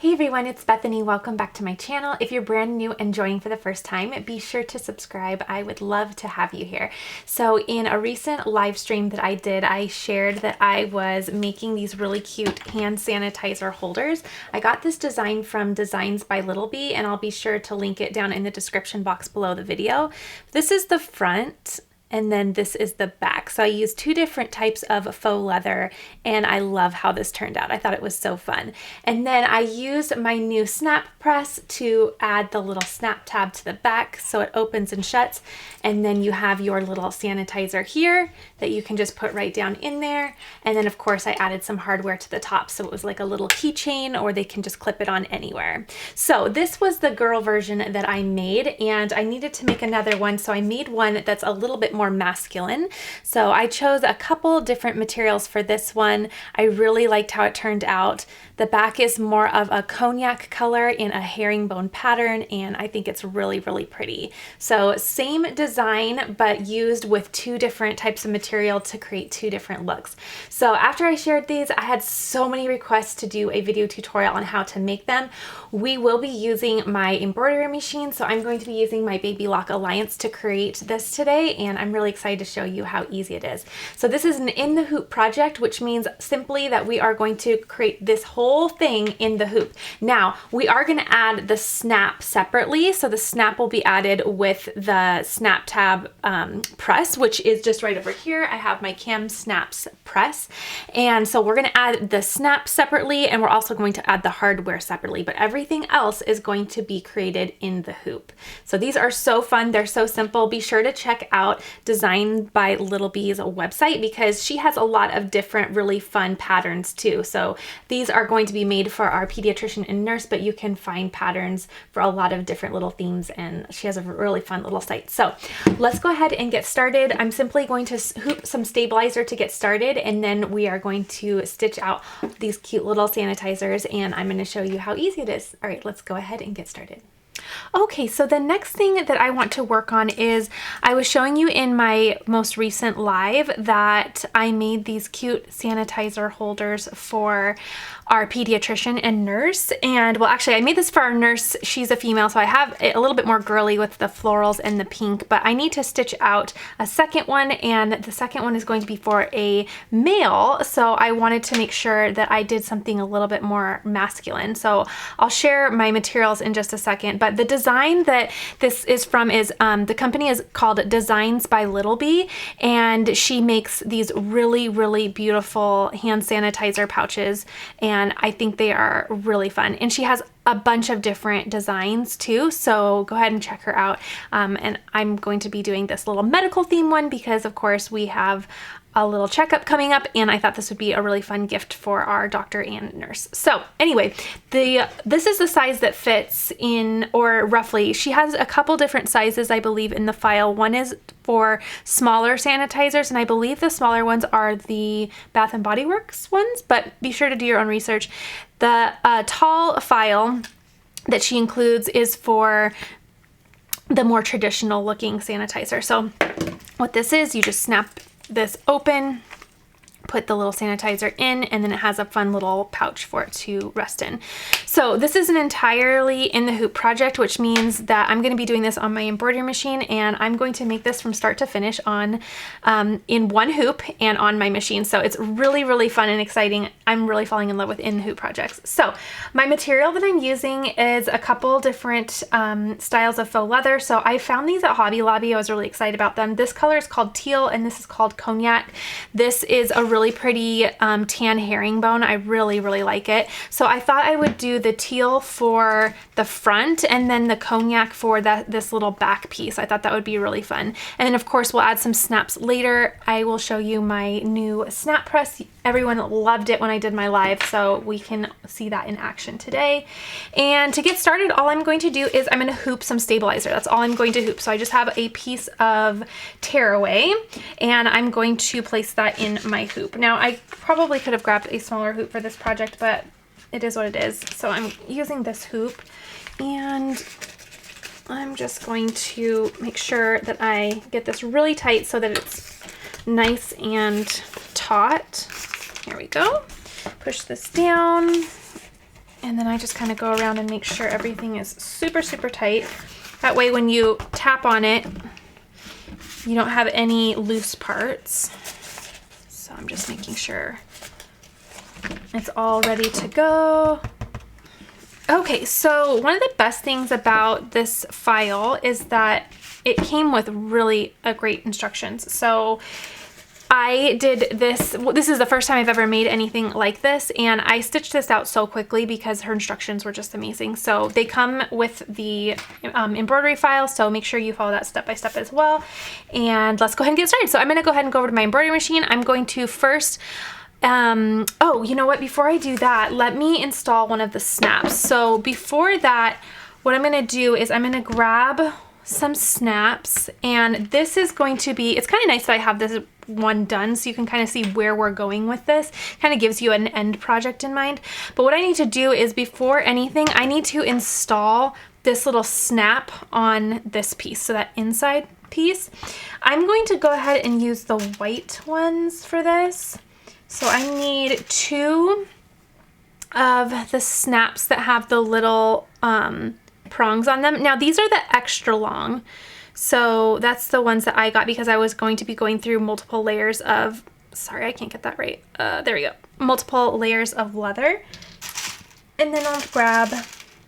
Hey everyone, it's Bethany. Welcome back to my channel. If you're brand new and joining for the first time, be sure to subscribe. I would love to have you here. So in a recent live stream that I did, I shared that I was making these really cute hand sanitizer holders. I got this design from Designs by Little Bee, and I'll be sure to link it down in the description box below the video. This is the front, and then this is the back. So I used two different types of faux leather, and I love how this turned out. I thought it was so fun. And then I used my new snap press to add the little snap tab to the back so it opens and shuts. And then you have your little sanitizer here that you can just put right down in there. And then of course I added some hardware to the top so it was like a little keychain, or they can just clip it on anywhere. So this was the girl version that I made, and I needed to make another one. So I made one that's a little bit more masculine. So I chose a couple different materials for this one. I really liked how it turned out. The back is more of a cognac color in a herringbone pattern, and I think it's really, really pretty. So same design, but used with two different types of material to create two different looks. So after I shared these, I had so many requests to do a video tutorial on how to make them. We will be using my embroidery machine, so I'm going to be using my Babylock Alliance to create this today, and I'm really excited to show you how easy it is. So this is an in the hoop project, which means simply that we are going to create this whole thing in the hoop. Now we are going to add the snap separately, so the snap will be added with the snap tab press, which is just right over here. I have my KamSnaps press, and so we're going to add the snap separately, and we're also going to add the hardware separately, but everything else is going to be created in the hoop. So these are so fun. They're so simple. Be sure to check out Design by Little Bee's website, because she has a lot of different really fun patterns too. So these are going to be made for our pediatrician and nurse, but you can find patterns for a lot of different little themes, and she has a really fun little site. So let's go ahead and get started. I'm simply going to hoop some stabilizer to get started, and then we are going to stitch out these cute little sanitizers, and I'm going to show you how easy it is. All right, let's go ahead and get started. Okay, so the next thing that I want to work on is, I was showing you in my most recent live that I made these cute sanitizer holders for our pediatrician and nurse. And well, actually I made this for our nurse. She's a female, so I have it a little bit more girly with the florals and the pink, but I need to stitch out a second one, and the second one is going to be for a male. So I wanted to make sure that I did something a little bit more masculine. So I'll share my materials in just a second, but the design that this is from is, the company is called Designs by Little Bee, and she makes these really, really beautiful hand sanitizer pouches, and I think they are really fun. And she has a bunch of different designs too, so go ahead and check her out. And I'm going to be doing this little medical theme one because of course we have a little checkup coming up, and I thought this would be a really fun gift for our doctor and nurse. So anyway, this is the size that fits in, or roughly. She has a couple different sizes, I believe, in the file. One is for smaller sanitizers, and I believe the smaller ones are the Bath and Body Works ones, but be sure to do your own research. The tall file that she includes is for the more traditional looking sanitizer. So what this is, you just snap this open, put the little sanitizer in, and then it has a fun little pouch for it to rest in. So this is an entirely in the hoop project, which means that I'm going to be doing this on my embroidery machine, and I'm going to make this from start to finish on in one hoop and on my machine. So it's really, really fun and exciting. I'm really falling in love with in the hoop projects. So my material that I'm using is a couple different styles of faux leather. So I found these at Hobby Lobby. I was really excited about them. This color is called Teal, and this is called Cognac. This is a really pretty tan herringbone. I really, really like it. So I thought I would do the teal for the front and then the cognac for this little back piece. I thought that would be really fun. And then of course we'll add some snaps later. I will show you my new snap press. Everyone loved it when I did my live, so we can see that in action today. And to get started, all I'm going to do is I'm going to hoop some stabilizer. That's all I'm going to hoop. So I just have a piece of tearaway, and I'm going to place that in my hoop. Now I probably could have grabbed a smaller hoop for this project, but it is what it is. So I'm using this hoop, and I'm just going to make sure that I get this really tight so that it's nice and taut. Here we go. Push this down, And then I just kind of go around and make sure everything is super, super tight. That way when you tap on it, you don't have any loose parts. So I'm just making sure it's all ready to go. Okay, so one of the best things about this file is that it came with really great instructions. So I did this, this is the first time I've ever made anything like this, and I stitched this out so quickly because her instructions were just amazing. So they come with the embroidery file, so make sure you follow that step by step as well. And let's go ahead and get started. So I'm gonna go ahead and go over to my embroidery machine. I'm going to first, oh, you know what, before I do that, let me install one of the snaps. So before that, what I'm gonna do is I'm gonna grab some snaps, and this is going to be, it's kind of nice that I have this one done so you can kind of see where we're going with this. Kind of gives you an end project in mind. But what I need to do is, before anything, I need to install this little snap on this piece, so that inside piece. I'm going to go ahead and use the white ones for this. So I need 2 of the snaps that have the little prongs on them. Now these are the extra long, so that's the ones that I got because I was going to be going through multiple layers of, sorry, I can't get that right. There we go. Multiple layers of leather. And then I'll grab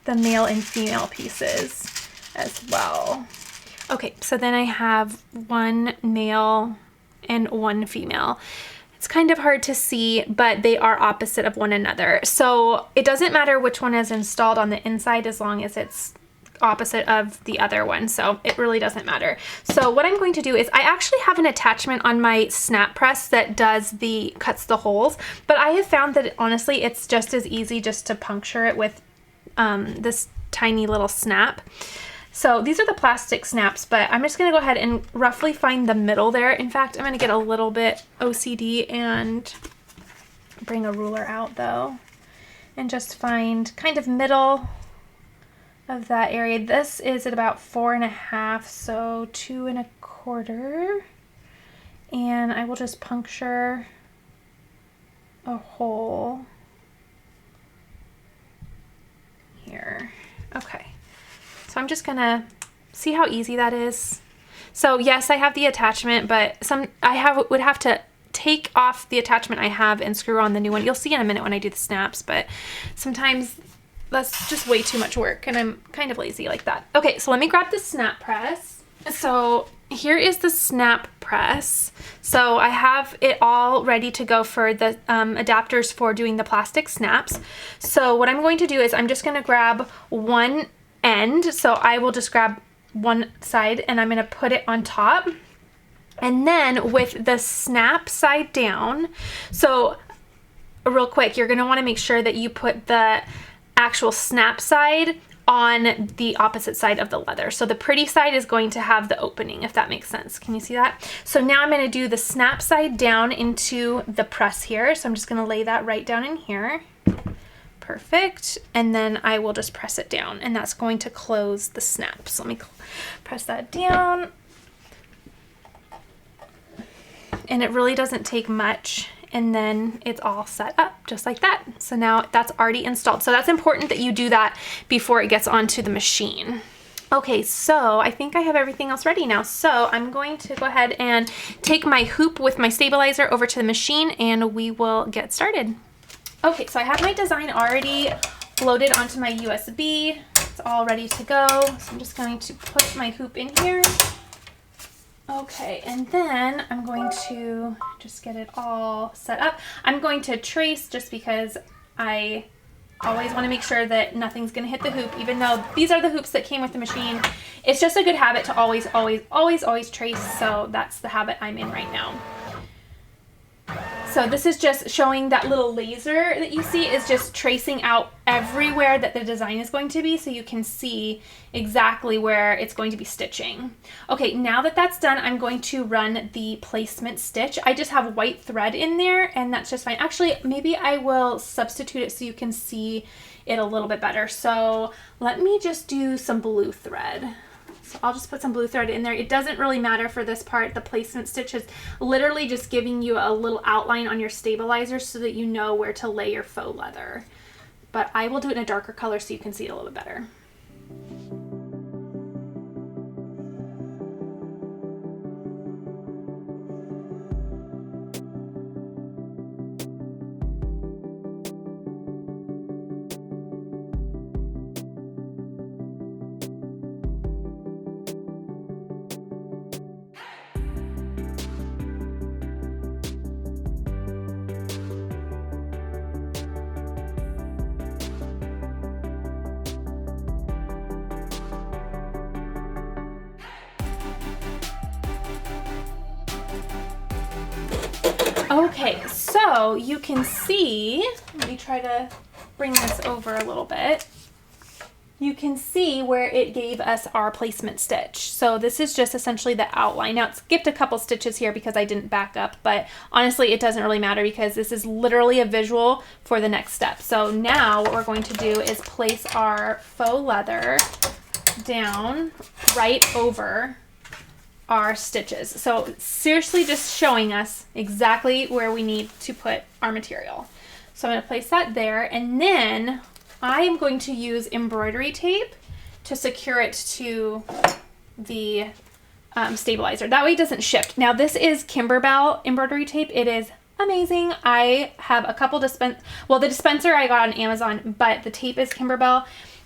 the male and female pieces as well. Okay, so then I have 1 male and 1 female. It's kind of hard to see, but they are opposite of one another. So it doesn't matter which one is installed on the inside as long as it's opposite of the other one. So it really doesn't matter. So what I'm going to do is, I actually have an attachment on my snap press that cuts the holes, but I have found that honestly, it's just as easy just to puncture it with this tiny little snap. So these are the plastic snaps, but I'm just gonna go ahead and roughly find the middle there. In fact, I'm gonna get a little bit OCD and bring a ruler out though, and just find kind of middle of that area. This is at about 4.5, so 2 1/4. And I will just puncture a hole here. Okay. So I'm just gonna see how easy that is. So yes, I have the attachment, but would have to take off the attachment I have and screw on the new one. You'll see in a minute when I do the snaps, but sometimes that's just way too much work and I'm kind of lazy like that. Okay, so let me grab the snap press. So here is the snap press. So I have it all ready to go for the adapters for doing the plastic snaps. So what I'm going to do is I'm just gonna grab one end. So I will just grab one side and I'm going to put it on top, and then with the snap side down, so real quick, you're going to want to make sure that you put the actual snap side on the opposite side of the leather. So the pretty side is going to have the opening, if that makes sense. Can you see that? So now I'm going to do the snap side down into the press here. So I'm just going to lay that right down in here. Perfect. And then I will just press it down, and that's going to close the snap. So let me press that down. And it really doesn't take much, and then it's all set up just like that. So now that's already installed. So that's important that you do that before it gets onto the machine. Okay, so I think I have everything else ready now. So I'm going to go ahead and take my hoop with my stabilizer over to the machine, and we will get started. Okay, so I have my design already loaded onto my USB. It's all ready to go. So I'm just going to put my hoop in here. Okay, and then I'm going to just get it all set up. I'm going to trace just because I always want to make sure that nothing's going to hit the hoop, even though these are the hoops that came with the machine. It's just a good habit to always trace. So that's the habit I'm in right now. So this is just showing that little laser that you see is just tracing out everywhere that the design is going to be, so you can see exactly where it's going to be stitching. Okay, now that that's done, I'm going to run the placement stitch. I just have white thread in there, and that's just fine. Actually, maybe I will substitute it so you can see it a little bit better. So let me just do some blue thread. So I'll just put some blue thread in there. It doesn't really matter for this part. The placement stitch is literally just giving you a little outline on your stabilizer so that you know where to lay your faux leather. but I will do it in a darker color so you can see it a little bit better. Okay, so you can see, let me try to bring this over a little bit. You can see where it gave us our placement stitch. So this is just essentially the outline. Now it skipped a couple stitches here because I didn't back up, but honestly it doesn't really matter because this is literally a visual for the next step. So now what we're going to do is place our faux leather down right over our stitches. So seriously just showing us exactly where we need to put our material. So I'm going to place that there, and then I am going to use embroidery tape to secure it to the stabilizer. That way it doesn't shift. Now this is Kimberbell embroidery tape. It is amazing. I have a couple well, the dispenser I got on Amazon, but the tape is Kimberbell.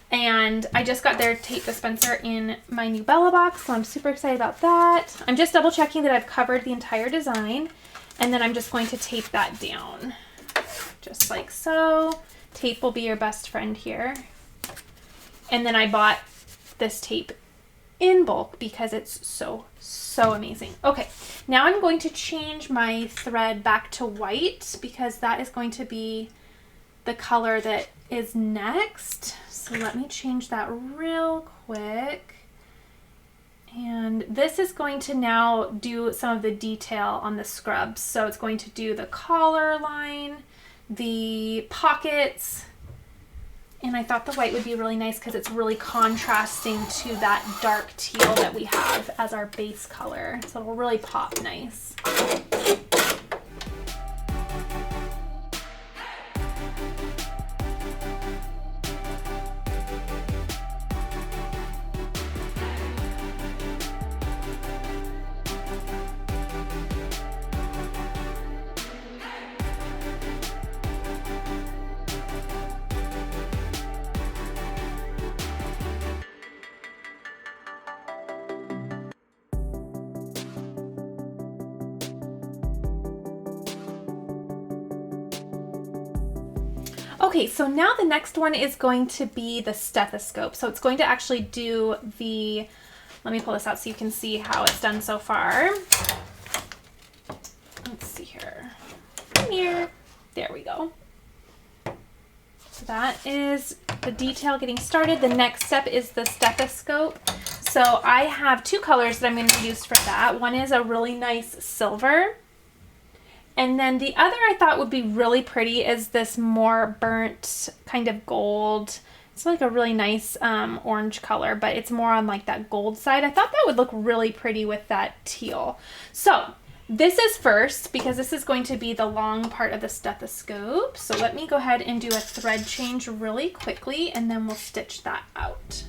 And I just got their tape dispenser in my new Bella box, so I'm super excited about that. I'm just double checking that I've covered the entire design, and then I'm just going to tape that down. Just like so. Tape will be your best friend here. And then I bought this tape in bulk because it's so amazing. Okay, now I'm going to change my thread back to white because that is going to be the color that is next. So let me change that real quick. And this is going to now do some of the detail on the scrubs. So it's going to do the collar line, the pockets, and I thought the white would be really nice because it's really contrasting to that dark teal that we have as our base color. So it'll really pop nice. Okay, so now the next one is going to be the stethoscope. So it's going to actually do the, let me pull this out so you can see how it's done so far. Let's see here. Here. There we go. So that is the detail getting started. The next step is the stethoscope. So I have two colors that I'm going to use for that. One is a really nice silver. And then the other I thought would be really pretty is this more burnt kind of gold. It's like a really nice orange color, but it's more on like that gold side. I thought that would look really pretty with that teal. So this is first because this is going to be the long part of the stethoscope. So let me go ahead and do a thread change really quickly and then we'll stitch that out.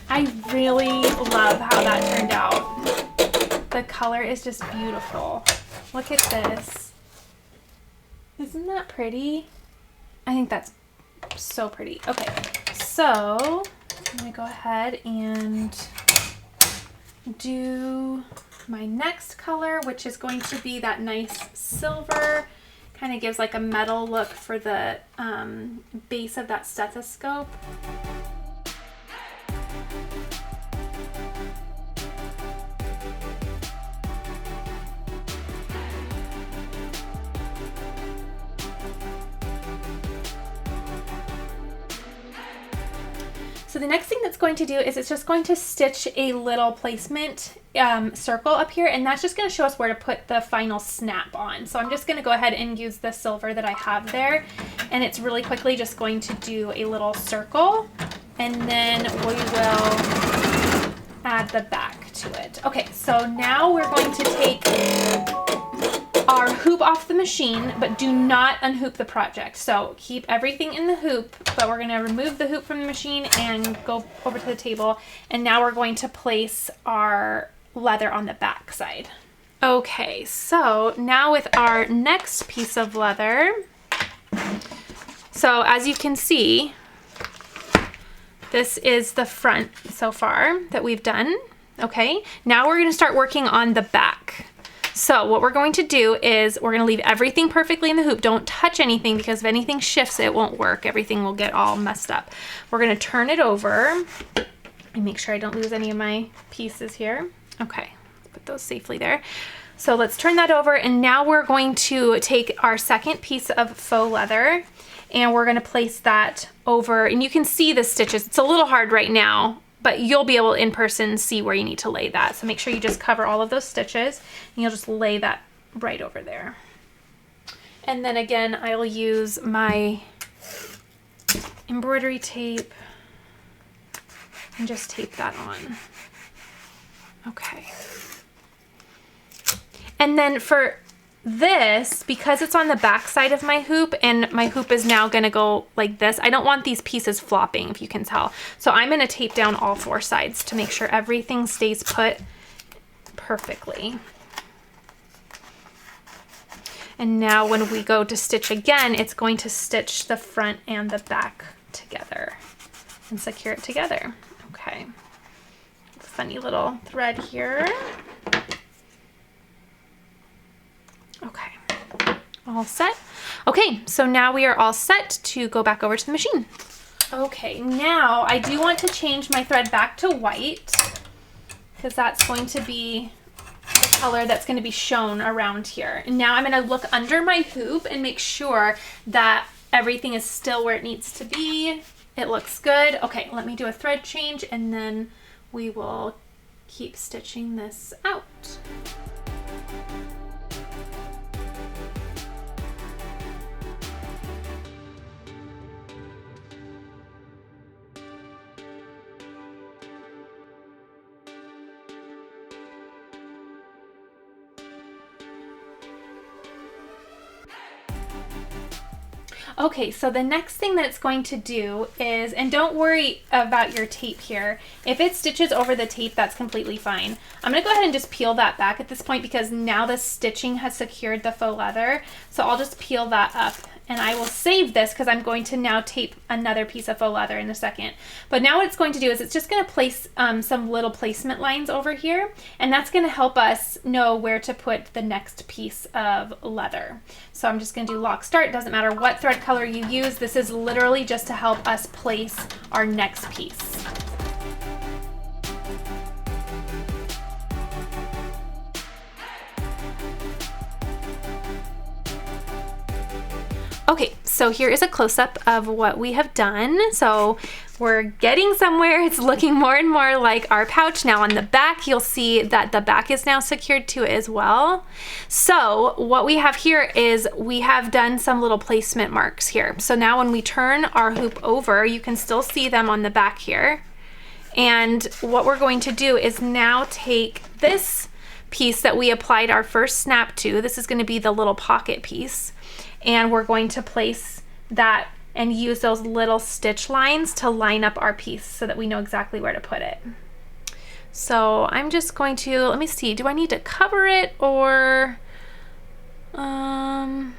I really love how that turned out. The color is just beautiful. Look at this. Isn't that pretty? I think that's so pretty. Okay, so I'm gonna go ahead and do my next color, which is going to be that nice silver. Kind of gives like a metal look for the base of that stethoscope. So the next thing that's going to do is it's just going to stitch a little placement circle up here, and that's just going to show us where to put the final snap on. So I'm just going to go ahead and use the silver that I have there, and it's really quickly just going to do a little circle, and then we will add the back to it. Okay, so now we're going to take our hoop off the machine, but do not unhoop the project. So keep everything in the hoop, but we're going to remove the hoop from the machine and go over to the table. And now we're going to place our leather on the back side. Okay, so now with our next piece of leather, so as you can see, this is the front so far that we've done. Okay, now we're going to start working on the back. So what we're going to do is we're going to leave everything perfectly in the hoop. Don't touch anything, because if anything shifts, it won't work. Everything will get all messed up. We're going to turn it over and make sure I don't lose any of my pieces here. Okay, put those safely there. So let's turn that over, and now we're going to take our second piece of faux leather and we're going to place that over, and you can see the stitches. It's a little hard right now, but you'll be able in person see where you need to lay that. So make sure you just cover all of those stitches, and you'll just lay that right over there. And then again, I'll use my embroidery tape and just tape that on. Okay. And then for this, because it's on the back side of my hoop, and my hoop is now gonna go like this, I don't want these pieces flopping, if you can tell. So I'm gonna tape down all four sides to make sure everything stays put perfectly. And now when we go to stitch again, it's going to stitch the front and the back together and secure it together. Okay. Funny little thread here. Okay, all set. Okay, so now we are all set to go back over to the machine. Okay, now I do want to change my thread back to white, because that's going to be the color that's going to be shown around here. And now I'm going to look under my hoop and make sure that everything is still where it needs to be. It looks good. Okay, let me do a thread change, and then we will keep stitching this out. Okay, so the next thing that it's going to do is, and don't worry about your tape here. If it stitches over the tape, that's completely fine. I'm gonna go ahead and just peel that back at this point, because now the stitching has secured the faux leather. So I'll just peel that up, and I will save this because I'm going to now tape another piece of faux leather in a second. But now what it's going to do is it's just gonna place some little placement lines over here, and that's gonna help us know where to put the next piece of leather. So I'm just gonna do lock start. Doesn't matter what thread color you use. This is literally just to help us place our next piece. Okay, so here is a close-up of what we have done. So we're getting somewhere. It's looking more and more like our pouch. Now on the back, you'll see that the back is now secured to it as well. So what we have here is we have done some little placement marks here. So now when we turn our hoop over, you can still see them on the back here. And what we're going to do is now take this piece that we applied our first snap to. This is going to be the little pocket piece. And we're going to place that and use those little stitch lines to line up our piece so that we know exactly where to put it. So I'm just going to, let me see, do I need to cover it, or I'm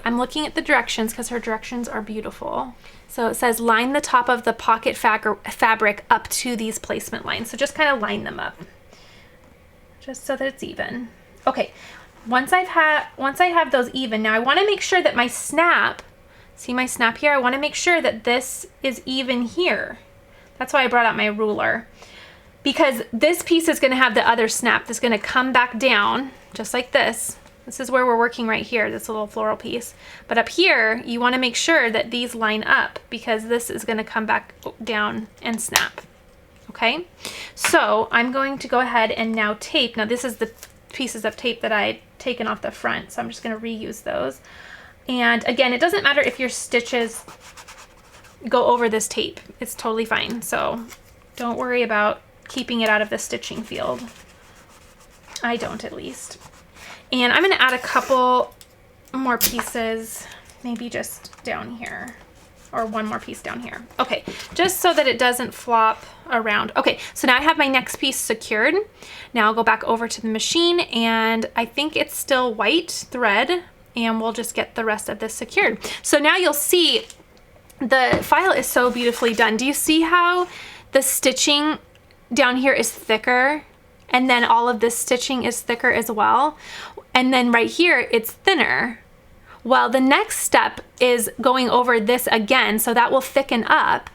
looking at the directions because her directions are beautiful. So it says line the top of the pocket fabric up to these placement lines. So just kind of line them up just so that it's even. Okay. Once I have those even, now I want to make sure that my snap, see my snap here? I want to make sure that this is even here. That's why I brought out my ruler, because this piece is going to have the other snap that's going to come back down just like this. This is where we're working right here, this little floral piece. But up here, you want to make sure that these line up because this is going to come back down and snap. Okay, so I'm going to go ahead and now tape. Now this is the pieces of tape that I'd taken off the front, so I'm just going to reuse those. And again, it doesn't matter if your stitches go over this tape. It's totally fine. So don't worry about keeping it out of the stitching field. I don't, at least. And I'm going to add a couple more pieces, maybe just down here, or one more piece down here. Okay, just so that it doesn't flop around. Okay, so now I have my next piece secured. Now I'll go back over to the machine, and I think it's still white thread, and we'll just get the rest of this secured. So now you'll see the file is so beautifully done. Do you see how the stitching down here is thicker? And then all of this stitching is thicker as well. And then right here, it's thinner. Well, the next step is going over this again, so that will thicken up,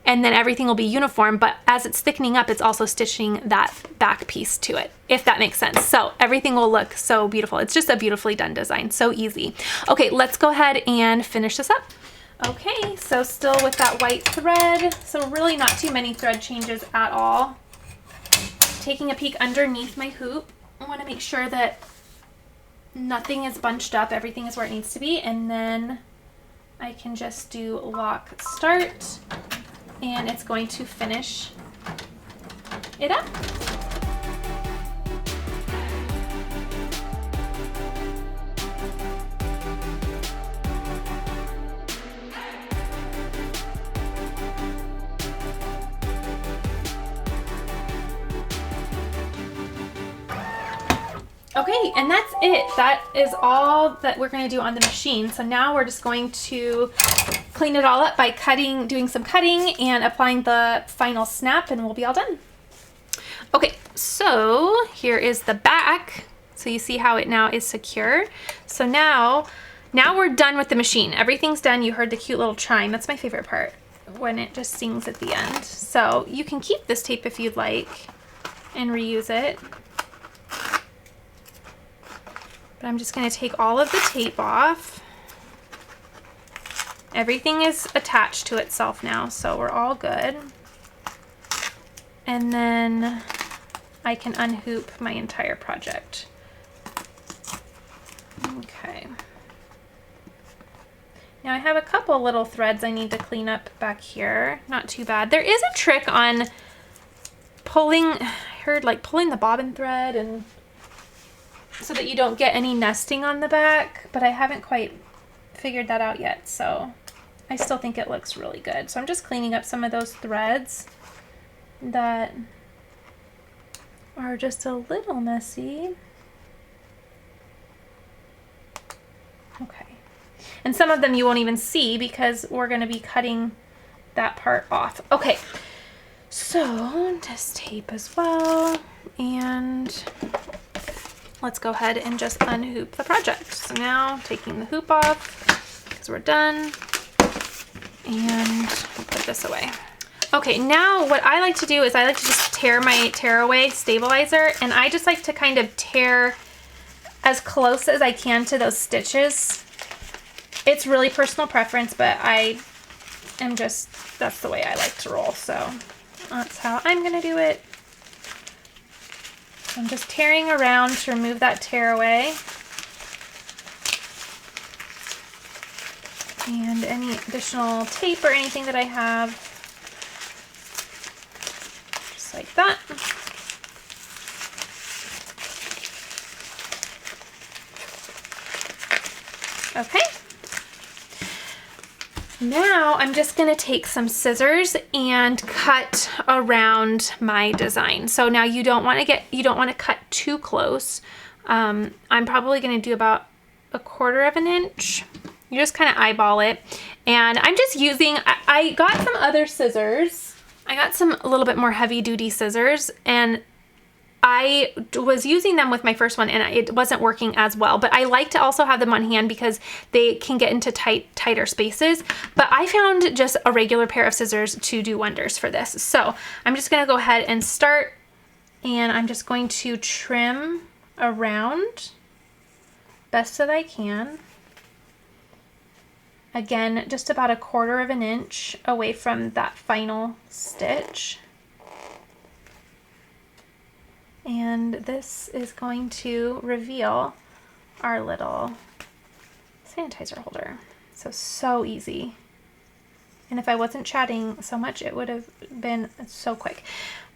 and then everything will be uniform, but as it's thickening up, it's also stitching that back piece to it, if that makes sense. So everything will look so beautiful. It's just a beautifully done design, so easy. Okay, let's go ahead and finish this up. Okay, so still with that white thread, so really not too many thread changes at all. Taking a peek underneath my hoop, I want to make sure that nothing is bunched up, everything is where it needs to be, and then I can just do lock start, and it's going to finish it up. Okay, and that's it. That is all that we're going to do on the machine. So now we're just going to clean it all up by cutting, doing some cutting and applying the final snap, and we'll be all done. Okay, so here is the back. So you see how it now is secure. So now we're done with the machine. Everything's done. You heard the cute little chime. That's my favorite part, when it just sings at the end. So you can keep this tape if you'd like and reuse it. But I'm just going to take all of the tape off. Everything is attached to itself now, so we're all good. And then I can unhoop my entire project. Okay. Now I have a couple little threads I need to clean up back here. Not too bad. There is a trick on pulling, I heard like pulling the bobbin thread and so that you don't get any nesting on the back, but I haven't quite figured that out yet, so I still think it looks really good. So I'm just cleaning up some of those threads that are just a little messy. Okay. And some of them you won't even see because we're going to be cutting that part off. Okay. So just tape as well, and let's go ahead and just unhoop the project. So now taking the hoop off because we're done, and we'll put this away. Okay, now what I like to do is I like to just tear my tearaway stabilizer, and I just like to kind of tear as close as I can to those stitches. It's really personal preference, but I am just, that's the way I like to roll, so that's how I'm gonna do it. I'm just tearing around to remove that tear away. And any additional tape or anything that I have. Just like that. Okay. Now I'm just going to take some scissors and cut around my design. So now you don't want to cut too close. I'm probably going to do about 1/4 of an inch. You just kind of eyeball it. And I'm just using, I got some other scissors. I got some a little bit more heavy duty scissors, and I was using them with my first one and it wasn't working as well, but I like to also have them on hand because they can get into tighter spaces. But I found just a regular pair of scissors to do wonders for this. So I'm just gonna go ahead and start, and I'm just going to trim around best that I can. Again, just about 1/4 of an inch away from that final stitch. And this is going to reveal our little sanitizer holder. So easy. And if I wasn't chatting so much, it would have been so quick.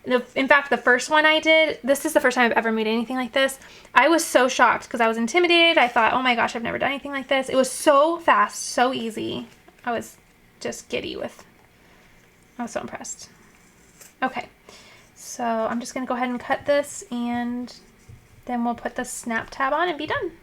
In fact, the first one I did, this is the first time I've ever made anything like this. I was so shocked because I was intimidated. I thought, oh my gosh, I've never done anything like this. It was so fast, so easy. I was just giddy with, I was so impressed. Okay, so I'm just gonna go ahead and cut this, and then we'll put the snap tab on and be done.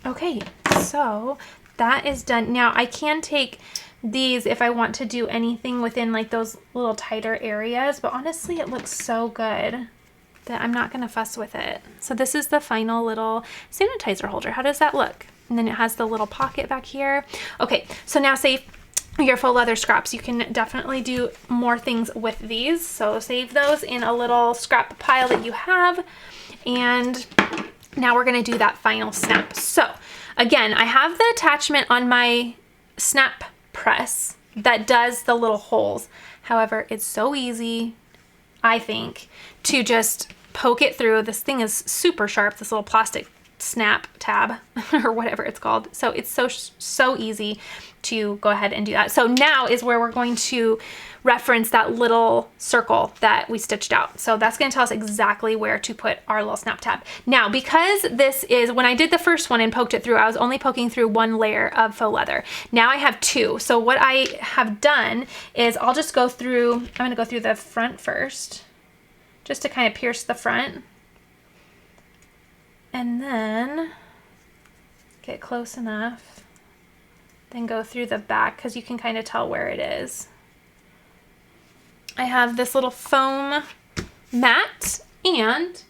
Okay, so that is done. Now I can take these if I want to do anything within like those little tighter areas, but honestly it looks so good that I'm not gonna fuss with it. So this is the final little sanitizer holder. How does that look? And then it has the little pocket back here. Okay, so now save your faux leather scraps. You can definitely do more things with these. So save those in a little scrap pile that you have. And now we're gonna do that final snap. So again, I have the attachment on my snap press that does the little holes. However, it's so easy, I think, to just poke it through. This thing is super sharp, this little plastic snap tab or whatever it's called. So it's so easy to go ahead and do that. So now is where we're going to reference that little circle that we stitched out. So that's going to tell us exactly where to put our little snap tab. Now, because this is, when I did the first one and poked it through, I was only poking through 1 layer of faux leather. Now I have 2. So what I have done is I'll just go through, I'm going to go through the front first, just to kind of pierce the front. And then get close enough, then go through the back because you can kind of tell where it is. I have this little foam mat, and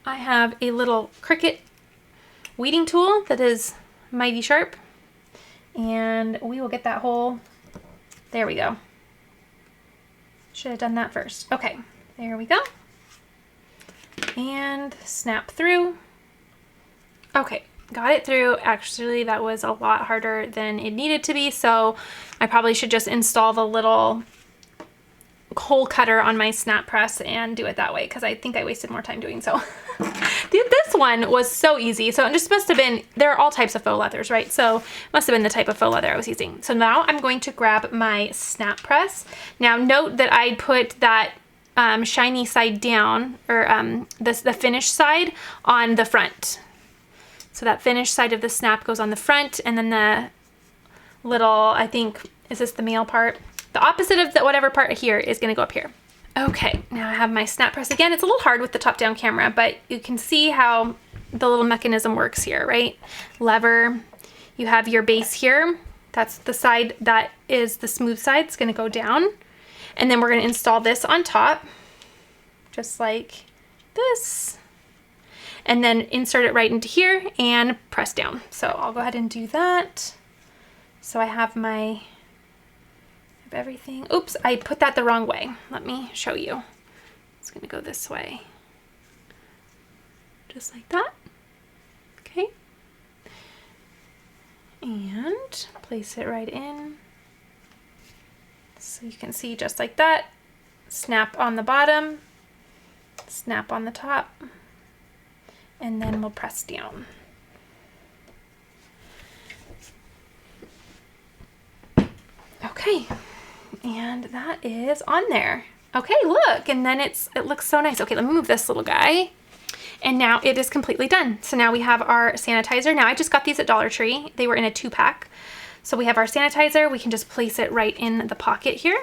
I have a little Cricut weeding tool that is mighty sharp, and we will get that hole. There we go. Should have done that first. Okay, there we go. And snap through. Okay, got it through. Actually, that was a lot harder than it needed to be, so I probably should just install the little hole cutter on my snap press and do it that way, because I think I wasted more time doing so. This one was so easy. So it just must have been, there are all types of faux leathers, right? So it must have been the type of faux leather I was using. So now I'm going to grab my snap press. Now note that I put that shiny side down, or the finished side on the front. So that finished side of the snap goes on the front, and then the little, I think, is this the male part? The opposite of the whatever part here is gonna go up here. Okay, now I have my snap press again. It's a little hard with the top-down camera, but you can see how the little mechanism works here, right? Lever, you have your base here. That's the side that is the smooth side. It's gonna go down. And then we're gonna install this on top, just like this. And then insert it right into here and press down. So I'll go ahead and do that. So I have my everything. Oops, I put that the wrong way. Let me show you. It's gonna go this way. Just like that. Okay. And place it right in. So you can see just like that. Snap on the bottom, snap on the top, and then we'll press down. Okay. And that is on there. Okay, look, and then it looks so nice. Okay, let me move this little guy. And now it is completely done. So now we have our sanitizer. Now I just got these at Dollar Tree. They were in a 2-pack. So we have our sanitizer. We can just place it right in the pocket here.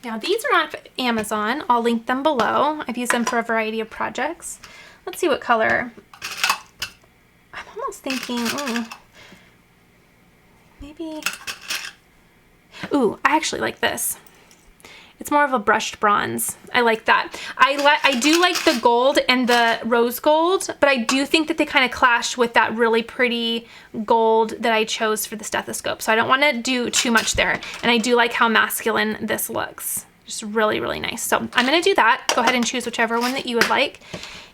Now these are on Amazon. I'll link them below. I've used them for a variety of projects. Let's see what color. I'm almost thinking, maybe. Ooh, I actually like this. It's more of a brushed bronze. I like that. I do like the gold and the rose gold, but I do think that they kind of clash with that really pretty gold that I chose for the stethoscope. So I don't want to do too much there. And I do like how masculine this looks. Just really, really nice. So I'm going to do that. Go ahead and choose whichever one that you would like.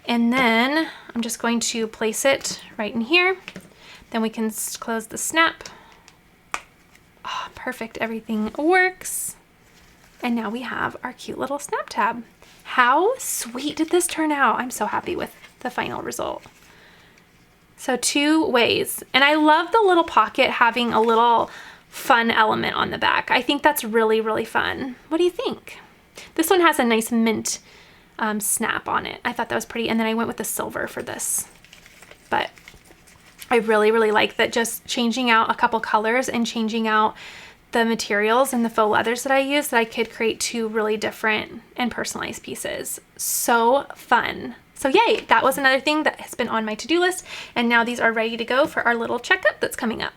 And then I'm just going to place it right in here. Then we can close the snap. Oh, perfect. Everything works. And now we have our cute little snap tab. How sweet did this turn out? I'm so happy with the final result. So 2 ways. And I love the little pocket having a little fun element on the back. I think that's really, really fun. What do you think? This one has a nice mint snap on it. I thought that was pretty. And then I went with the silver for this. But I really, really like that, just changing out a couple colors and changing out the materials and the faux leathers that I use, that I could create 2 really different and personalized pieces. So fun. So yay, that was another thing that has been on my to-do list. And now these are ready to go for our little checkup that's coming up.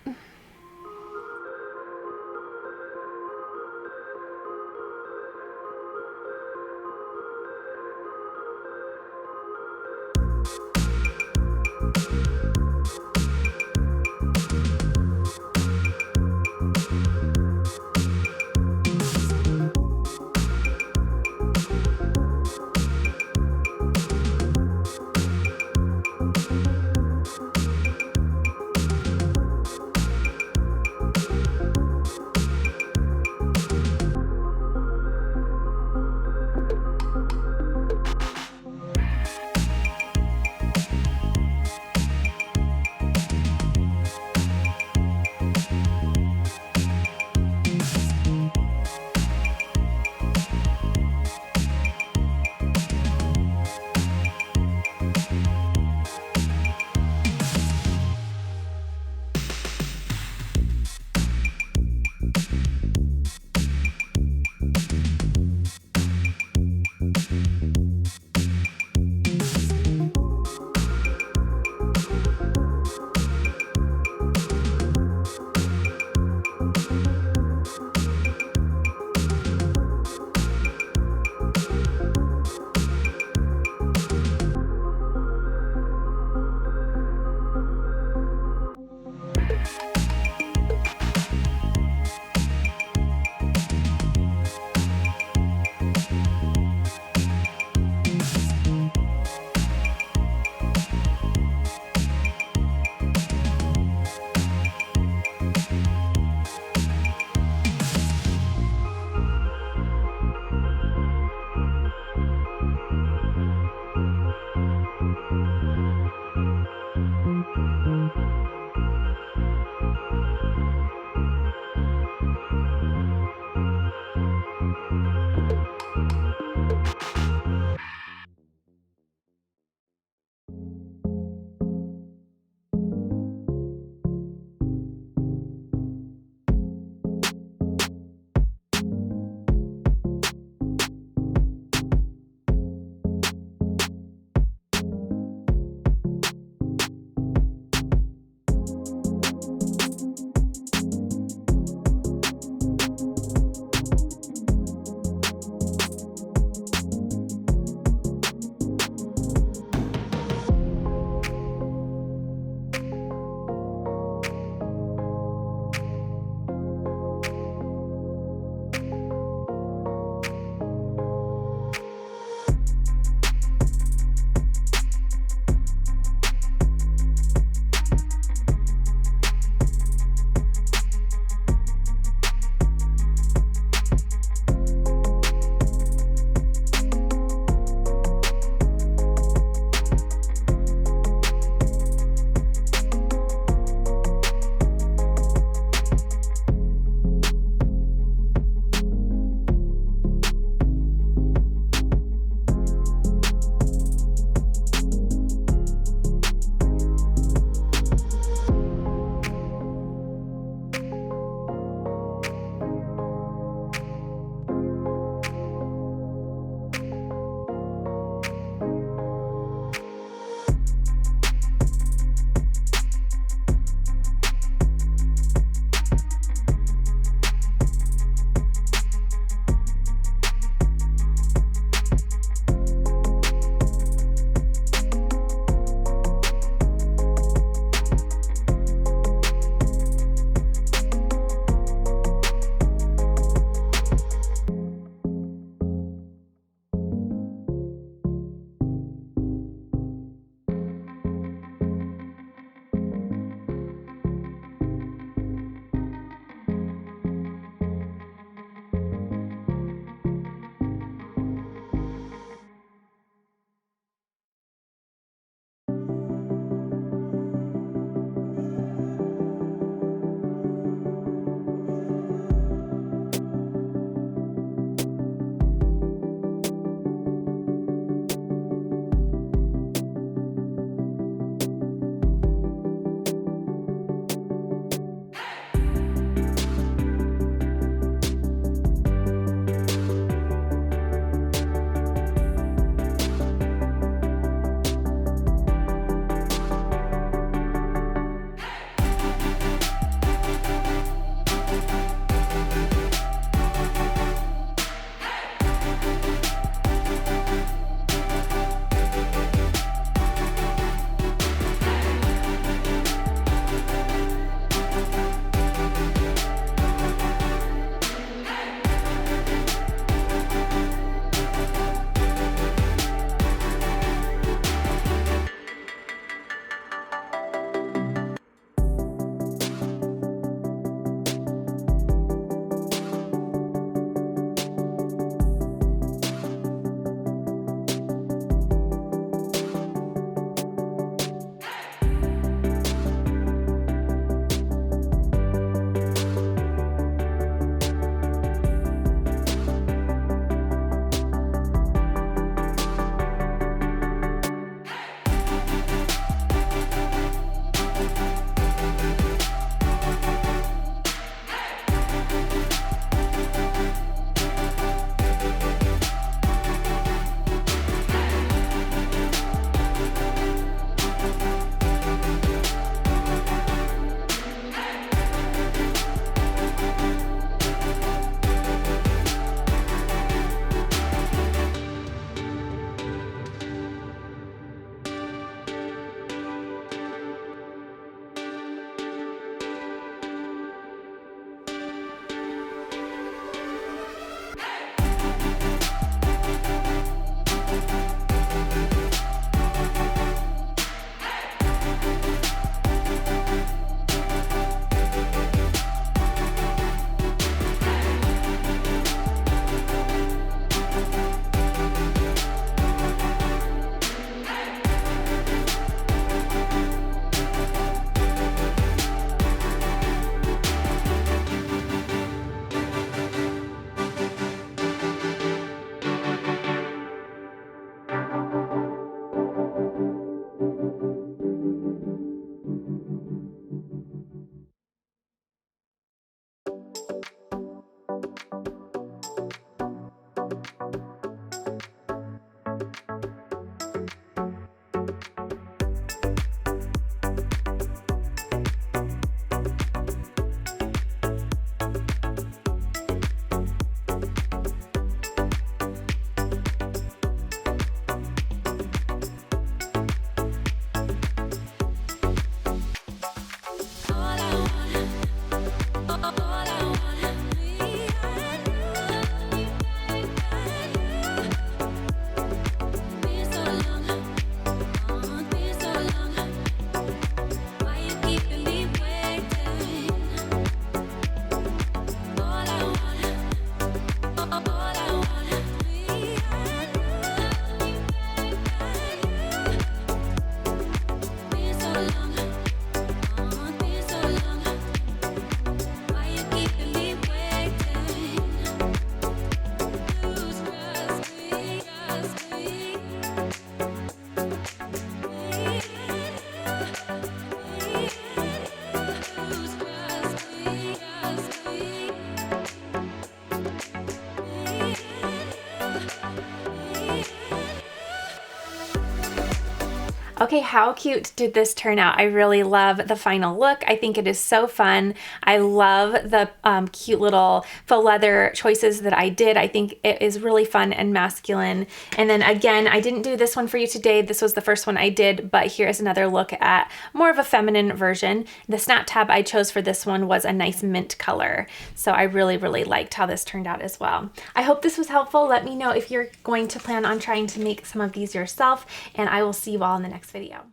Okay, how cute did this turn out? I really love the final look. I think it is so fun. I love the cute little faux leather choices that I did. I think it is really fun and masculine. And then again, I didn't do this one for you today. This was the first one I did, but here's another look at more of a feminine version. The snap tab I chose for this one was a nice mint color. So I really, really liked how this turned out as well. I hope this was helpful. Let me know if you're going to plan on trying to make some of these yourself, and I will see you all in the next video.